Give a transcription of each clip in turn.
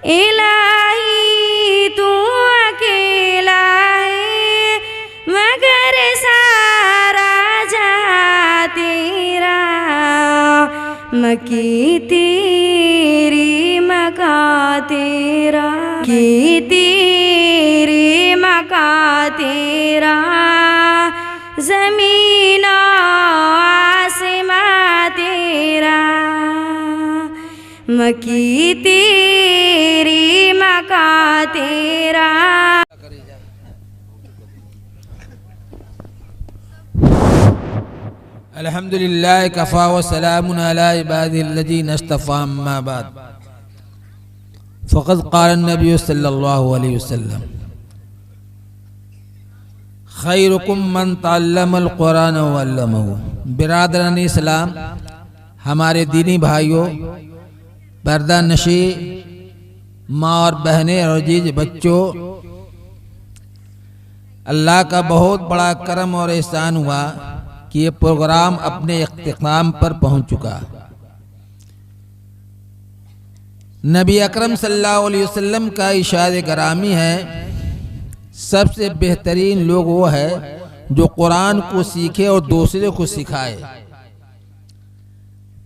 इलाही तू अकेला है मगर सारा जहां तेरा, मकी तेरी मका तेरा, की तेरी मका तेरा, ज़मीन आसमां तेरा, मकी तेरी मका तेरा। अल्हम्दुलिल्लाह कफ़ा व सलामुन अला इबादिल्लज़ीना इस्तफ़ा अम्मा बाद फ़क़द क़ाल नबी सल्लल्लाहु अलैहि वसल्लम खैरुकुम मन तअल्लमल क़ुरान व अल्लमहु। बिरादरान इस्लाम, हमारे दीनी भाइयों, पर्दा नशी माँ और बहनें और अजीज बच्चों, अल्लाह का बहुत बड़ा करम और एहसान हुआ कि ये प्रोग्राम अपने इख्तिताम पर पहुंच चुका। नबी अकरम सल्लल्लाहु अलैहि वसल्लम का इरशाद गरामी है, सबसे बेहतरीन लोग वो है जो कुरान को सीखे और दूसरे को सिखाए।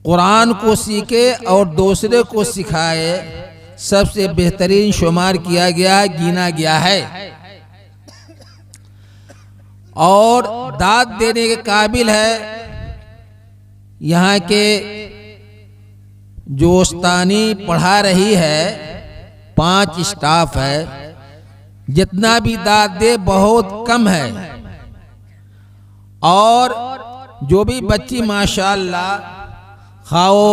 कुरान को सीखे और दूसरे को सिखाए सबसे बेहतरीन शुमार किया गया, गिना गया है और दाद देने के काबिल है। यहाँ के जो उस्तानी पढ़ा रही है, 5 स्टाफ है, जितना भी दाद दे बहुत कम है। और जो भी बच्ची माशाअल्लाह खाओ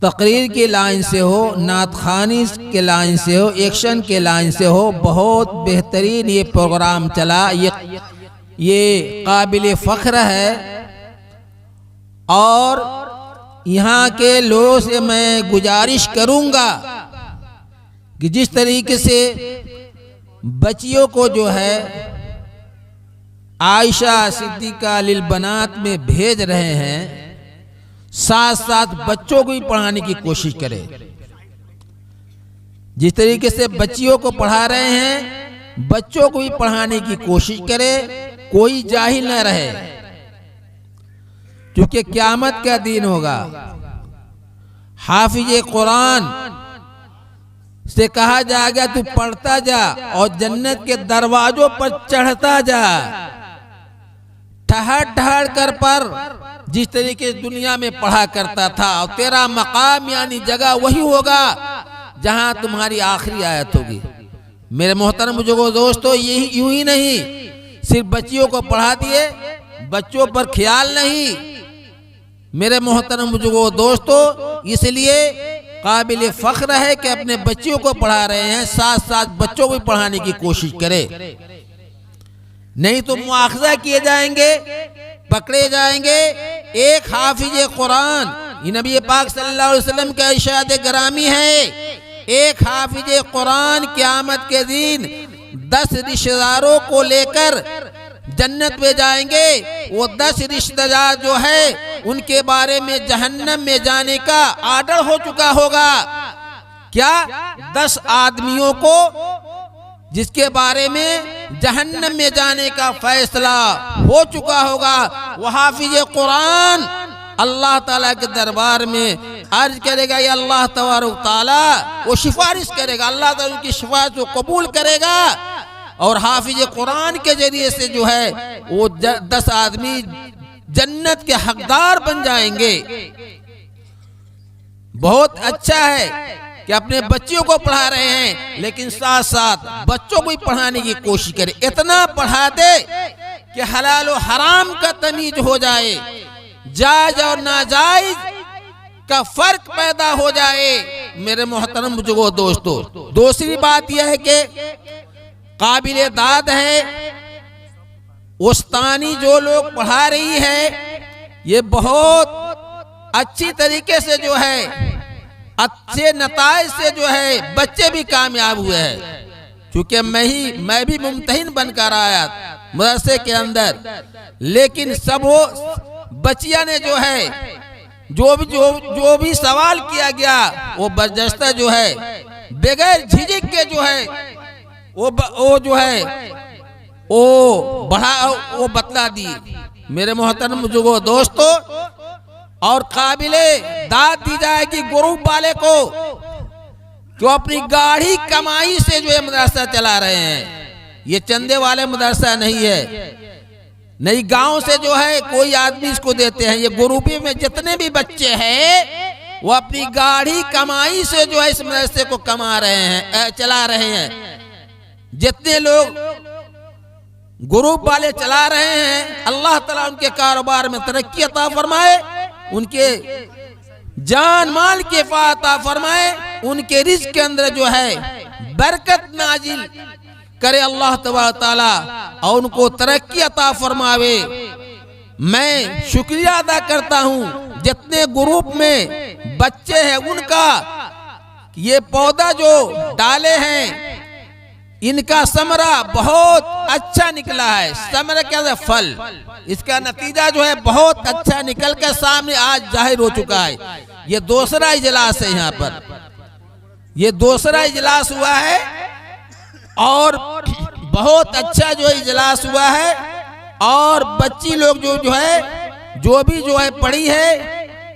तकरीर के लाइन से हो, नात खानी के लाइन से हो, एक्शन के लाइन से हो, बहुत बेहतरीन ये प्रोग्राम चला। ये काबिल फ़ख्र है। और यहाँ के लोगों से मैं गुजारिश करूँगा कि जिस तरीके से बच्चियों को जो है आयशा सिद्दीक़ा लिल बनात में भेज रहे हैं, साथ साथ बच्चों को भी पढ़ाने की कोशिश करें। जिस तरीके से बच्चियों को पढ़ा रहे हैं, बच्चों को भी पढ़ाने की कोशिश करें, कोई जाहिल न रहे, क्योंकि क़यामत का दिन होगा। हाफिज कुरान से कहा जाएगा तू पढ़ता जा और जन्नत के दरवाजों पर चढ़ता जा। ठहर ठहर कर पर जिस तरीके से दुनिया में पढ़ा करता था, और तेरा मकाम यानी जगह वही होगा जहां तुम्हारी आखिरी आयत होगी। मेरे मोहतरम बुजुर्गों दोस्तों, यही यूं ही नहीं सिर्फ बच्चियों को पढ़ा दिए, बच्चों पर ख्याल नहीं। मेरे मोहतरम बुजुर्गों दोस्तों, इसलिए काबिल फ़ख्र है कि अपने बच्चियों को पढ़ा रहे हैं, साथ साथ बच्चों को भी पढ़ाने की कोशिश करें। नहीं तो मुआखज़ा किए जाएंगे, पकड़े जाएंगे। एक हाफिज कुरान, ये नबी पाक सल्लल्लाहु अलैहि वसल्लम का इरशाद गरामी है, एक हाफिज कुरान क़यामत के दिन 10 रिश्तेदारों को लेकर जन्नत में जाएंगे। वो 10 रिश्तेदार जो है उनके बारे में जहन्नम में जाने का आर्डर हो चुका होगा। क्या 10 आदमियों को जिसके बारे में जहन्नम में जाने का फैसला हो चुका होगा, वो हाफिज कुरान अल्लाह ताला के दरबार में अर्ज करेगा, या अल्लाह तबारक ताला वो सिफारिश करेगा, अल्लाह ताला उनकी सिफारिश को कबूल करेगा और हाफिज कुरान के जरिए से जो है वो 10 आदमी जन्नत के हकदार बन जाएंगे। बहुत अच्छा है कि अपने बच्चों को पढ़ा रहे हैं, लेकिन साथ साथ बच्चों को भी पढ़ाने की कोशिश करें। इतना पढ़ा दे कि हलाल और हराम का तमीज हो जाए, जायज और नाजायज का फर्क पैदा हो जाए। मेरे मोहतरम बुजुर्गों दोस्तों, दूसरी बात यह है कि काबिल दाद है, उस्तानी जो लोग पढ़ा रही है, ये बहुत अच्छी तरीके से जो है अच्छे नताइज से जो है बच्चे भी कामयाब हुए हैं। क्योंकि मैं भी मुम्तहिन बनकर आया मदरसे के अंदर, लेकिन सब वो बच्चियां ने जो है जो भी सवाल किया गया वो बर्जस्ता जो है बगैर झिझक के जो है वो जो है वो बतला दी। मेरे मोहतरम बुजुर्गों दोस्तों, और काबिले दाद दी जाएगी ग्रुप वाले को जो अपनी गाढ़ी कमाई से जो है मदरसा चला रहे हैं। ये चंदे वाले मदरसा नहीं है, नहीं गांव से जो है कोई आदमी इसको देते हैं। ये ग्रुपी में जितने भी बच्चे हैं वो अपनी गाढ़ी कमाई से जो है इस मदरसे को कमा रहे हैं, चला रहे हैं। जितने लोग ग्रुप वाले चला रहे हैं, अल्लाह ताला उनके कारोबार में तरक्की अता फरमाए, उनके जान माल के अता फरमाए, उनके रिज़्क़ के अंदर जो है बरकत नाजिल करे अल्लाह तबारक ताला और उनको तरक्की अता फरमावे। मैं शुक्रिया अदा करता हूँ जितने ग्रुप में बच्चे हैं उनका, ये पौधा जो डाले हैं इनका समरा बहुत अच्छा निकला है। समरा क्या है? फल। इसका नतीजा जो है बहुत अच्छा निकल कर सामने आज जाहिर हो चुका है। ये दूसरा इजलास है, यहाँ पर ये दूसरा इजलास हुआ है और बहुत अच्छा जो इजलास हुआ है। और बच्ची लोग जो है जो भी जो है पढ़ी है,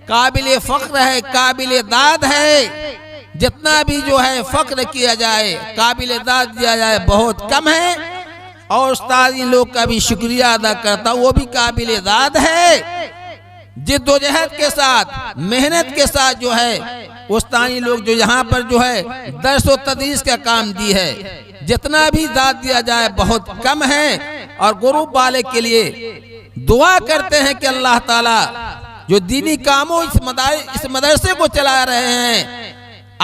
काबिल फख्र है, काबिल दाद है। जितना भी जो है फख्र किया जाए, काबिल दाद दिया जाए, बहुत कम है। और उस्ताद इन लोग का भी शुक्रिया अदा करता हूँ, वो भी काबिल दाद है। जिद्दोजहद के साथ, मेहनत के साथ जो है उस्तानी लोग जो यहाँ पर जो है दर्स व तदरीस का काम दी है। जितना भी दाद दिया जाए बहुत कम है। और ग्रुप वाले के लिए दुआ करते हैं कि अल्लाह ताला जो दीनी कामों इस मदरसे को चला रहे हैं,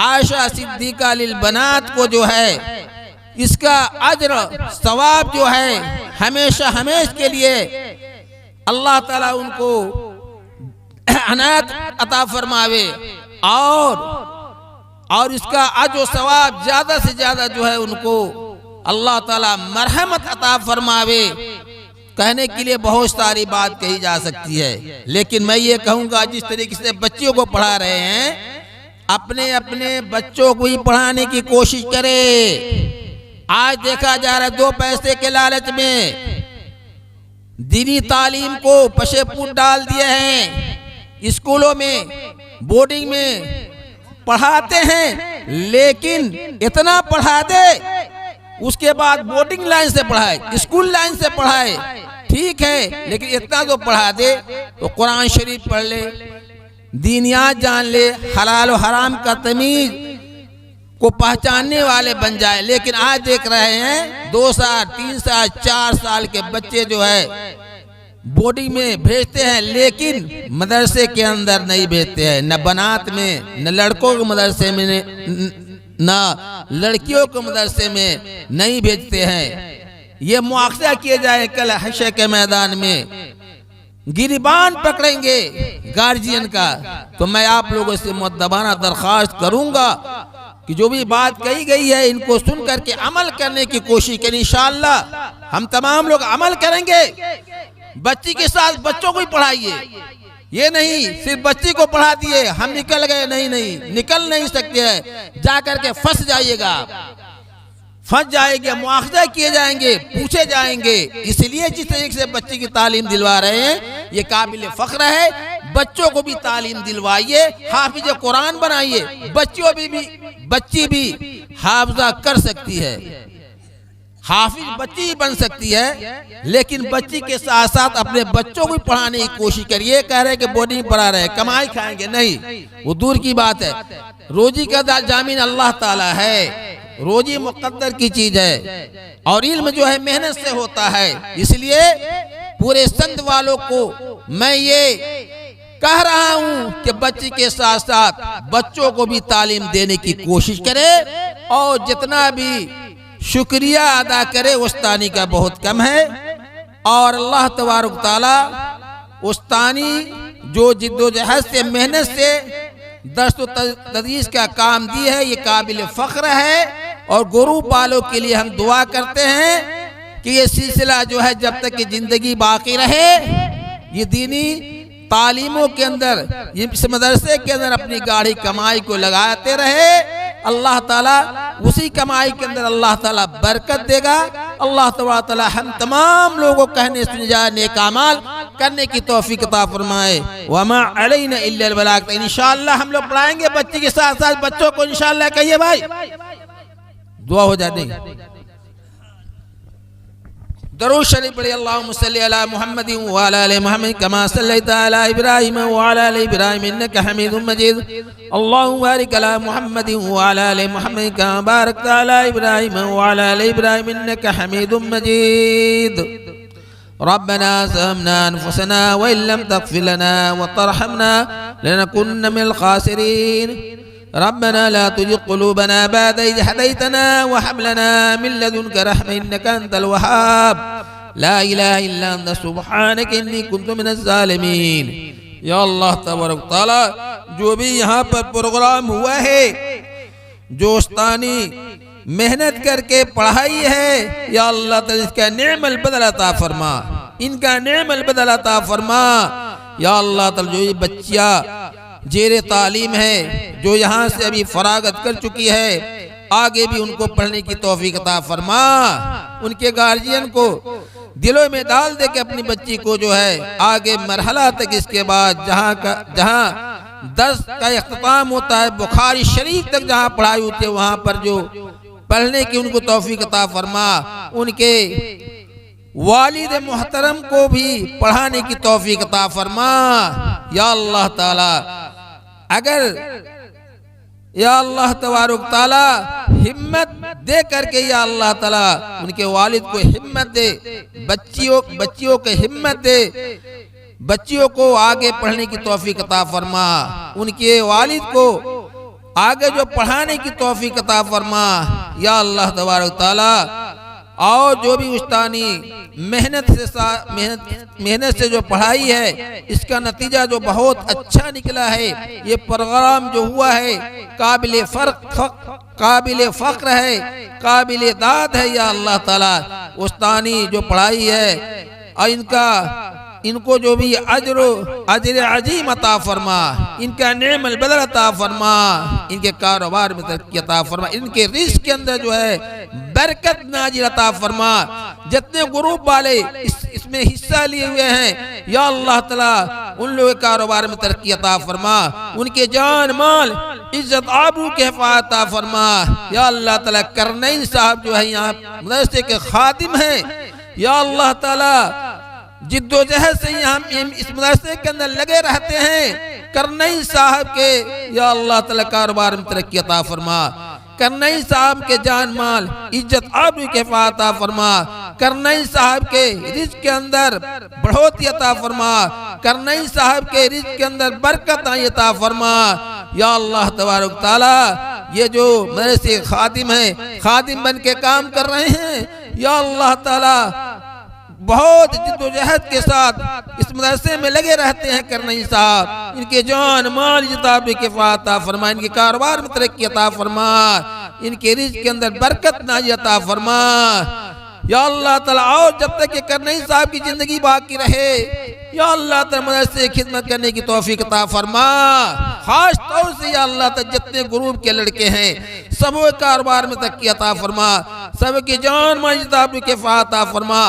आयशा सिद्दीका लिल बनात को जो है इसका अज्र सवाब जो है हमेशा हमेशा के लिए अल्लाह ताला उनको अनायत अता फरमावे और इसका अज्र सवाब ज्यादा से ज्यादा जो है उनको अल्लाह ताला मरहमत अता फरमावे। कहने के लिए बहुत सारी बात कही जा सकती है, लेकिन मैं ये कहूँगा जिस तरीके से बच्चियों को पढ़ा रहे हैं, अपने अपने बच्चों को ही पढ़ाने की कोशिश करें। आज देखा जा रहा है 2 पैसे के लालच में दीनी तालीम को पशेपुट डाल दिए हैं। स्कूलों में बोर्डिंग में पढ़ाते हैं, लेकिन इतना पढ़ा दे उसके बाद बोर्डिंग लाइन से पढ़ाए, स्कूल लाइन से पढ़ाए, ठीक है, लेकिन इतना तो पढ़ा दे तो कुरान शरीफ पढ़ ले, दीनियात जान ले, हलाल और हराम का तमीज को पहचानने वाले बन जाए। लेकिन आज देख रहे हैं 2 साल 3 साल 4 साल के बच्चे जो है बोर्डिंग में भेजते हैं, लेकिन मदरसे के अंदर नहीं भेजते हैं। न बनात में, न लड़कों के मदरसे में, न लड़कियों के मदरसे में नहीं भेजते हैं। ये मुआवजा किए जाए कल हशर के मैदान में, गिरबान पकड़ेंगे गार्जियन का। तो मैं आप लोगों से मुद्दबाना दरख्वास्त करूंगा कि जो भी बात कही गई है इनको सुन करके अमल करने की कोशिश करें। इंशाअल्लाह हम तमाम लोग अमल करेंगे। बच्ची के साथ बच्चों को ही पढ़ाइए, ये नहीं सिर्फ बच्ची को पढ़ा दिए हम निकल गए, नहीं निकल नहीं सकते हैं, जा करके फंस जाइएगा, फंस जाएंगे, मुआवजा किए जाएंगे, पूछे जाएंगे। इसलिए जिस तरीके से बच्चे की तालीम दिलवा रहे हैं ये काबिल फख्र है। बच्चों को भी तालीम दिलवाइए, हाफिज कुरान बनाइए। बच्ची भी हाफजा कर सकती है, हाफिज बच्ची ही बन सकती है, लेकिन बच्ची के साथ साथ अपने बच्चों को भी पढ़ाने की कोशिश करिए। कह रहे कि बोर्डिंग पढ़ा रहे कमाई खाएंगे, नहीं, वो दूर की बात है। रोजी का जामीन अल्लाह ताला है, रोजी मुकद्दर की चीज है और इल्म जो है मेहनत से होता है। इसलिए पूरे संत वालों को मैं ये कह रहा हूँ कि बच्ची के साथ साथ बच्चों को भी तालीम देने की कोशिश करे और जितना भी शुक्रिया अदा करे उस्तानी का बहुत कम है। और अल्लाह तबारक ताला उस्तानी जो जिद्दोजहद से मेहनत से दर्स व तदरीस का काम दी है ये काबिल फख्र है। और ग्रुप वालों के लिए हम दुआ करते हैं कि ये सिलसिला जो है जब तक कि जिंदगी बाकी रहे ये दीनी तालीमों के अंदर, इस मदरसे के अंदर अपनी गाढ़ी कमाई को लगाते रहे, अल्लाह ताला उसी कमाई के अंदर अल्लाह ताला बरकत देगा। अल्लाह ताला हम तमाम लोगों को कहने सुने जाए नेक अमाल करने की तौफीक अता फरमाए। वमा अलैना इल्ला अल बलाग। इंशाअल्लाह हम लोग पढ़ाएंगे बच्चे के साथ साथ बच्चों को इंशाअल्लाह। कहिए भाई, दुआ हो जाए। दरूद शरीफ पढ़िए। अल्लाहुम्मा सल्लि अला मुहम्मदिन व अला आलि मुहम्मद कमा सल्लैता अला इब्राहीम व अला आलि इब्राहीम इन्नका हमीदुम मजीद। अल्लाहुम्मा बारिक अला मुहम्मदिन व अला आलि मुहम्मद कमा बारकता अला इब्राहीम व अला आलि इब्राहीम इन्नका हमीदुम मजीद। रब्बना ज़लमना अनफुसना व इन लम तग़फिर लना व तरहमना लनकुन्ना मिनल खासिरीन। रब्बना ला तुज़िग़ क़ुलूबना बअद इज़ हदैतना व हब लना मिन लदुनका रहमह इन्नका अंतल वहाब। ला इलाहा इल्ला अंता सुब्हानका इन्नी कुन्तु मिनज़ ज़ालिमीन। या अल्लाह तबारक व तआला, जो भी यहाँ पर प्रोग्राम हुआ है, जो उस्तानी मेहनत करके पढ़ाई है, या अल्लाह ताला इसका नेमल बदल अता फरमा, इनका नेमल बदल अता फरमा। या अल्लाह ताला, जो ये बच्चियाँ जेरे तालीम है, जो यहाँ से अभी फरागत कर चुकी है, आगे भी उनको पढ़ने की तौफीक अता फरमा। उनके गार्जियन को दिलों में डाल दे के अपनी बच्ची को जो है आगे मरहला तक, इसके बाद जहाँ दर्स का इख्तिताम होता है, बुखारी शरीफ तक जहाँ पढ़ाई होती है, वहाँ पर जो पढ़ने की उनको तौफीक अता फरमा। उनके वालिद मोहतरम को भी पढ़ाने की तौफीक अता फरमा। या अल्लाह ताला, अगर या अल्लाह तबारक ताला हिम्मत दे करके, या अल्लाह ताला उनके वालिद को हिम्मत दे, बच्चियों को हिम्मत दे, बच्चियों को आगे पढ़ने की तौफीक अता फरमा। उनके वालिद को आगे जो पढ़ाने की तौफीक अता फरमा। या अल्लाह तबारक ताला, और जो भी उस्तानी मेहनत से जो पढ़ाई है, इसका नतीजा जो बहुत अच्छा निकला है, ये प्रोग्राम जो हुआ है काबिल फ़ख्र है, काबिल दाद है। या अल्लाह ताला, उस्तानी जो पढ़ाई है और इनको जो भी अजर अजीम अता फरमा, इनका नेमल बदल अता फरमा, इनके कारोबार में तरक्की अता फरमा, इनके रिज़्क़ के अंदर जो है बरकत नाजिल अता फरमा। जितने ग्रुप वाले इसमें हिस्सा लिए हुए हैं, या अल्लाह ताला उन लोगों के कारोबार में तरक्की अता फरमा, उनके जान माल इज्जत आबरू के हिफाज़त अता फरमा। या अल्लाह ताला, करनैन साहब जो है यहाँ मदरसे के खादिम हैं, या अल्लाह ताला जिद्दोजहद से यहाँ इस मदरसे के अंदर लगे रहते हैं। करनैन साहब के, या अल्लाह ताला कारोबार में तरक्की अता फरमा, करनैन साहब के जान माल इज्जत आबरू के हिफाज़त अता फरमा, करनैन साहब के रिज़्क़ के अंदर बढ़ोतरी अता फरमा, करनैन साहब के रिज़्क़ के अंदर बरकत अता फरमा। या अल्लाह तबारक ताला, ये जो मदरसे खादिम हैं, खादिम बन के काम कर रहे हैं, या अल्लाह ताला बहुत जिद्दोजहद के साथ इस मदरसे में लगे रहते हैं। करनैन साहब, इनके जान माल जिताब के फाता फरमा, इनके कारोबार में तरक्की अता फरमा, इनके रिज़्क़ के अंदर बरकत नाज़िल अता फरमा। या अल्लाह ताला, और जब तक ये करनैन साहब की जिंदगी बाकी रहे, या अल्लाह ताला मदरसे खिदमत करने की तौफीक अता फरमा। खास तौर से या अल्लाह ताला जितने ग्रुप के लड़के हैं, सबों कारोबार में तरक्की अता फरमा, सबकी जान माल जिताब के फाता फरमा,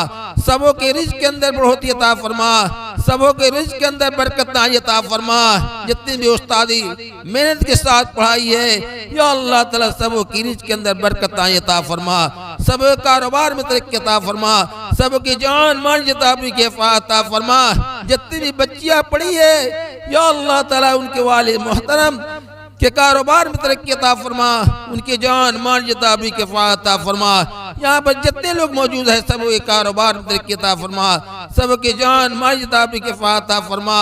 सबों के रिज़्क़ के अंदर बढ़ोतरी अता फरमा, सबों के रिज़्क़ के अंदर बरकत नाज़िल अता फरमा। जितनी भी उस्तादी मेहनत के साथ पढ़ाई है, या अल्लाह ताला सबों की रिज़्क़ के अंदर बरकत नाज़िल अता फरमा, सबों कारोबार में तरक्की अता फरमा, सबों की जान माल जिताब के फाता फरमा। जितनी भी बच्चियाँ पढ़ी है, या अल्लाह ताला उनके वालिद मोहतरम के कारोबार में तरक्की अता फरमा, उनके जान माल जिताबी के फाता फरमा। यहाँ पर जितने लोग मौजूद हैं, सब के कारोबार में तरक्की अता फरमा, सबके जान माल जिताबी के फाता फरमा।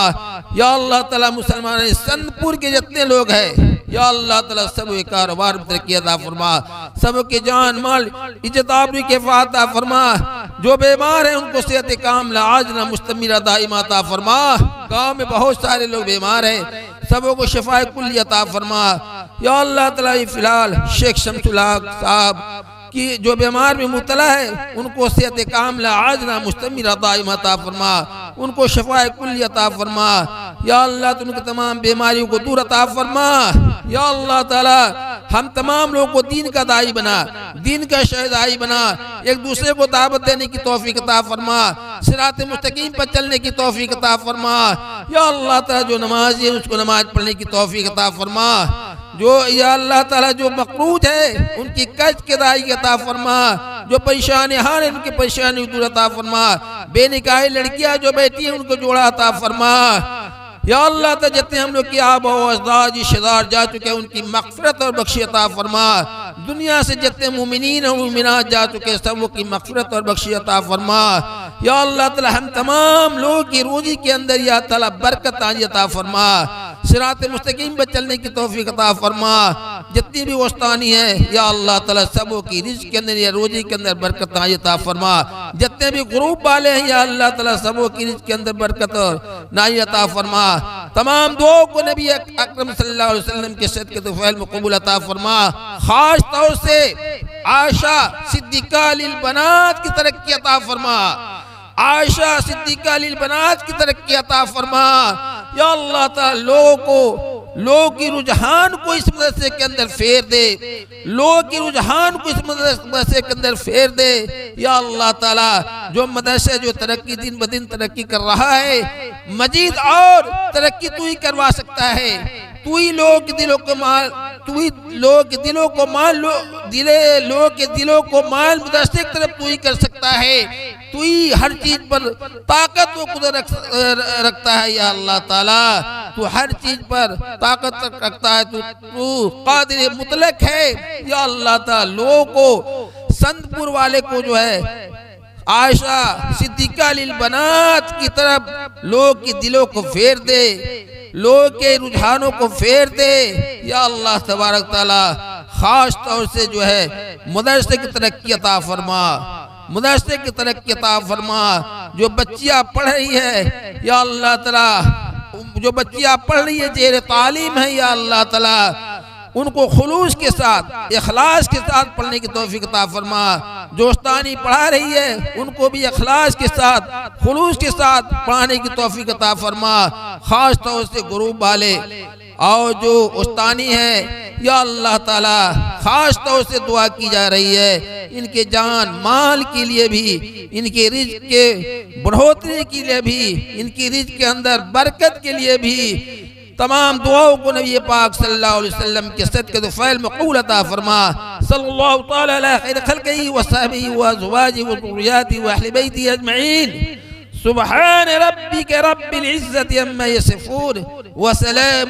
या अल्लाह ताला, मुसलमान संतपुर के जितने लोग हैं, या अल्लाह ताला सब के कारोबार में तरक्की अता फरमा, सबके जान माल इज्जत आबरू के फाता फरमा। जो बीमार हैं उनको सेहत कामिला आजिला मुस्तमिरा दाइमा अता फरमा। गाँव में बहुत सारे लोग बीमार हैं, सबों को शिफाए कुल्ली अता फरमा। या अल्लाह ताला, फिलहाल शेख शमसुल हक साहब कि जो बीमार में मुबतला है उनको सेहत कामिला आजना मुस्तमिरा दाइमा अता फरमा, उनको शफाए कुल्ली अता फरमा। या अल्लाह तुम उनकी तमाम बीमारियों को दूर अता फरमा। या अल्लाह ताला हम तमाम लोगों को दीन का दाई बना, दीन का शहदाई बना, एक दूसरे को दावत देने की तौफीक अता फरमा, सिरात मुस्तकीम पर चलने की तौफीक अता फरमा। या अल्लाह ताला जो नमाजी है उसको नमाज पढ़ने की तौफीक अता फरमा। जो या अल्लाह ताला जो मकरूज है उनकी कष्ट के दाई अता फरमा, जो परेशानी हाल है उनकी परेशानी दूर अता फरमा। बेनिकाही लड़कियां जो बैठी हैं उनको जोड़ा अता फरमा। या अल्लाह ताला जितने हम लोग की आबा अजदाद रिश्तेदार जा चुके हैं उनकी मग़फ़िरत और बख्शी अता फरमा। दुनिया से जितने मुमिनीन और मुमिनात जा चुके हैं सबों की मग़फ़िरत और बख्शी अता फरमा। या अल्लाह ताला हम तमाम लोगों की रोजी के अंदर या ताला बरकत आनी अता फरमा, सिरात मुस्तकीम पर चलने की तौफीक अता फरमा। जितनी भी वस्तानी है या अल्लाह ताला सबों की रिज़्क़ के अंदर या रोजी के अंदर बरकत आनी अता फरमा। जितने भी ग्रुप वाले हैं या अल्लाह ताला सबों की रिज़्क़ के अंदर बरकत नाई अता फरमा। तमाम दुआओं को नबी अकरम सल्लल्लाहु अलैहि वसल्लम के सदक़े तुफ़ैल में कबूल अता फरमा। खास तौर से आयशा सिद्दीक़ा लिल बनात की तरक्की अता फरमा, आयशा सिद्दीक़ा लिल बनात की तरक्की अता फरमा। या अल्लाह ताला लोगों की रुझान को इस मदरसे के अंदर फेर दे, लोगों की रुझान को इस मदरसे के अंदर फेर दे। या अल्लाह ताला जो मदरसा जो तरक्की दिन ब दिन तरक्की कर रहा है, मजीद और तरक्की तू ही करवा सकता है। तू ही लोगों के दिलों को माल, तू ही लोगों के दिलों को माल, लोगों के दिलों को माल मदरसे की तरफ तू ही कर सकता है। तू ही हर चीज पर ताकत व कुदरत रखता है। या अल्लाह ताला तू हर चीज पर ताकत रखता है, तू कादिर मुतलक है। या अल्लाह ताला लोगों को संतपुर वाले को जो है आयशा सिद्दीक़ा लिल बनात की तरफ लोगों के दिलों को फेर दे, लोगों के रुझानों को फेर दे। या अल्लाह तबारक ताला खास तौर से जो है मदरसे की तरक्की अता फरमा, मदरसे की तरक्की अता फरमा। जो बच्चियां पढ़ रही है या अल्लाह ताला, जो बच्चियां पढ़ रही है जेर तालीम है या अल्लाह ताला उनको खुलूस के साथ इखलास के साथ पढ़ने की तौफीक अता फरमा। जो उस्तानी पढ़ा रही है उनको भी इखलास के साथ खुलूस के साथ पढ़ाने की तौफीक अता फरमा। खास तौर से ग्रुप वाले और जो उस्तानी है या अल्लाह ताला खास तौर से दुआ की जा रही है इनके जान माल के लिए भी, इनके रिज़्क़ के बढ़ोतरी के लिए भी, इनकी रिज़्क़ के अंदर बरकत के लिए भी तमाम दुआओं को नबी पाक सल्लल्लाहु अलैहि वसल्लम के सदक़े तुफ़ैल में कबूल अता फरमा। सल्लल्लाहु तआला अला खैर खल्क़िही व सहबिही व अज़वाजिही व ज़ुर्रिय्यतिही व अहलि बैतिही अजमईन। सुब्हान रब्बिक रब्बिल इज़्ज़ति अम्मा यसिफ़ून व सलाम।